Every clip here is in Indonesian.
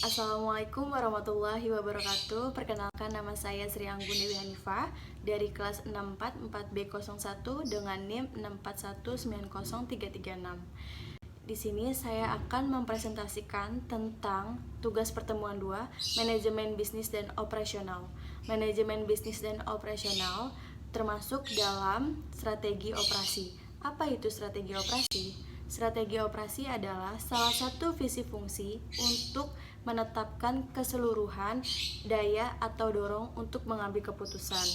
Assalamualaikum warahmatullahi wabarakatuh. Perkenalkan, nama saya Sri Anggun Dewi Hanifah dari kelas 644B01 dengan NIM 641903336. Di sini saya akan mempresentasikan tentang tugas pertemuan 2, manajemen bisnis dan operasional. Manajemen bisnis dan operasional termasuk dalam strategi operasi. Apa itu strategi operasi? Strategi operasi adalah salah satu visi fungsi untuk menetapkan keseluruhan daya atau dorong untuk mengambil keputusan.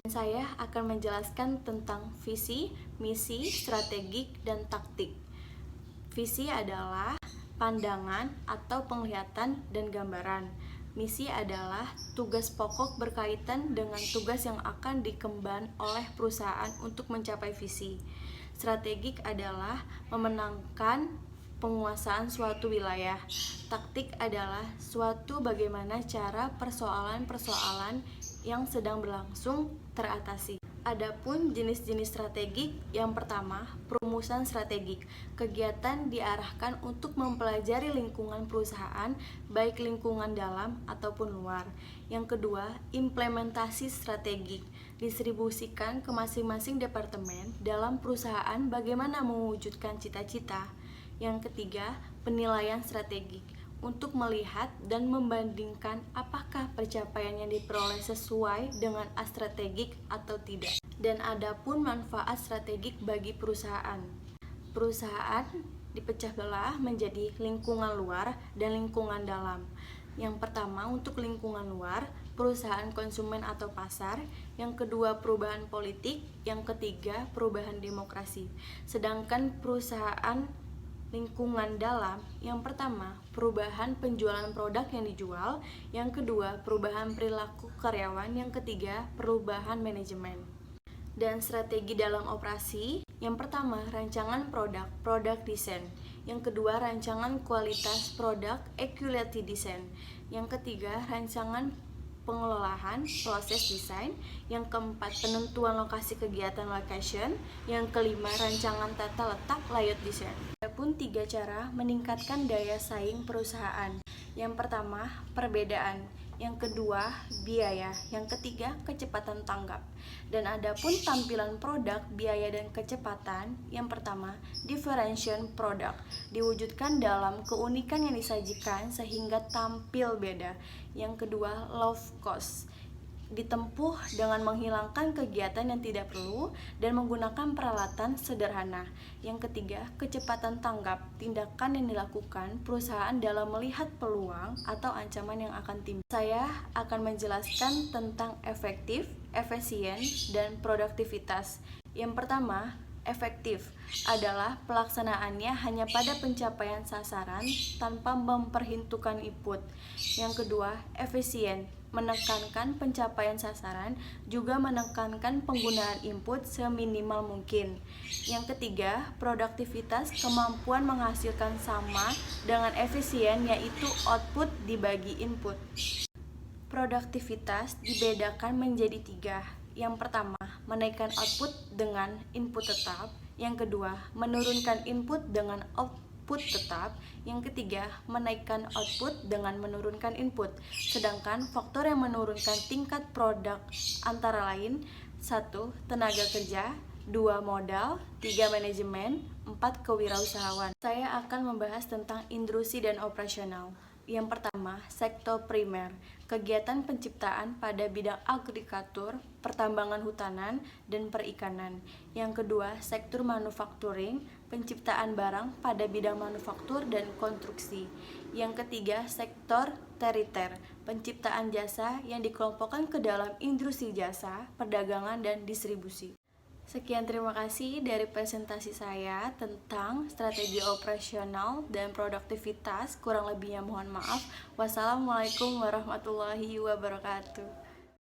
Saya akan menjelaskan tentang visi, misi, strategik, dan taktik. Visi adalah pandangan atau penglihatan dan gambaran. Misi adalah tugas pokok berkaitan dengan tugas yang akan dikemban oleh perusahaan untuk mencapai visi. Strategik adalah memenangkan penguasaan suatu wilayah. Taktik adalah suatu bagaimana cara persoalan-persoalan yang sedang berlangsung teratasi. Adapun jenis-jenis strategik, yang pertama, perumusan strategik. Kegiatan diarahkan untuk mempelajari lingkungan perusahaan, baik lingkungan dalam ataupun luar. Yang kedua, implementasi strategik. Distribusikan ke masing-masing departemen dalam perusahaan bagaimana mewujudkan cita-cita. Yang ketiga, penilaian strategik. Untuk melihat dan membandingkan apakah pencapaian yang diperoleh sesuai dengan strategik atau tidak. Dan adapun manfaat strategik bagi perusahaan. Perusahaan dipecah belah menjadi lingkungan luar dan lingkungan dalam. Yang pertama, untuk lingkungan luar, perusahaan konsumen atau pasar. Yang kedua, perubahan politik. Yang ketiga, perubahan demokrasi. Sedangkan perusahaan lingkungan dalam, yang pertama, perubahan penjualan produk yang dijual. Yang kedua, perubahan perilaku karyawan. Yang ketiga, perubahan manajemen. Dan strategi dalam operasi, yang pertama, rancangan product design. Yang kedua, rancangan kualitas produk, quality design. Yang ketiga, rancangan pengelolaan, proses desain. Yang keempat, penentuan lokasi kegiatan, location. Yang kelima, rancangan tata letak, layout design. Ada pun 3 cara meningkatkan daya saing perusahaan. Yang pertama, perbedaan. Yang kedua, biaya. Yang ketiga, kecepatan tanggap. Dan adapun tampilan produk, biaya, dan kecepatan. Yang pertama, differentiation product. Diwujudkan dalam keunikan yang disajikan sehingga tampil beda. Yang kedua, low cost. Ditempuh dengan menghilangkan kegiatan yang tidak perlu dan menggunakan peralatan sederhana. Yang ketiga, kecepatan tanggap. Tindakan yang dilakukan perusahaan dalam melihat peluang atau ancaman yang akan timbul. Saya akan menjelaskan tentang efektif, efisien, dan produktivitas. Yang pertama, efektif adalah pelaksanaannya hanya pada pencapaian sasaran tanpa memperhitungkan input. Yang kedua, efisien, menekankan pencapaian sasaran, juga menekankan penggunaan input seminimal mungkin. Yang ketiga, produktivitas, kemampuan menghasilkan sama dengan efisien, yaitu output dibagi input. Produktivitas dibedakan menjadi 3. Yang pertama, menaikkan output dengan input tetap. Yang kedua, menurunkan input dengan output tetap. Yang ketiga, menaikkan output dengan menurunkan input. Sedangkan faktor yang menurunkan tingkat produk antara lain: 1. Tenaga kerja, 2. Modal, 3. Manajemen, 4. Kewirausahaan. Saya akan membahas tentang industri dan operasional. Yang pertama, sektor primer, kegiatan penciptaan pada bidang agrikultur, pertambangan hutanan, dan perikanan. Yang kedua, sektor manufacturing, penciptaan barang pada bidang manufaktur dan konstruksi. Yang ketiga, sektor tertier, penciptaan jasa yang dikelompokkan ke dalam industri jasa, perdagangan, dan distribusi. Sekian, terima kasih dari presentasi saya tentang strategi operasional dan produktivitas. Kurang lebihnya mohon maaf. Wassalamualaikum warahmatullahi wabarakatuh.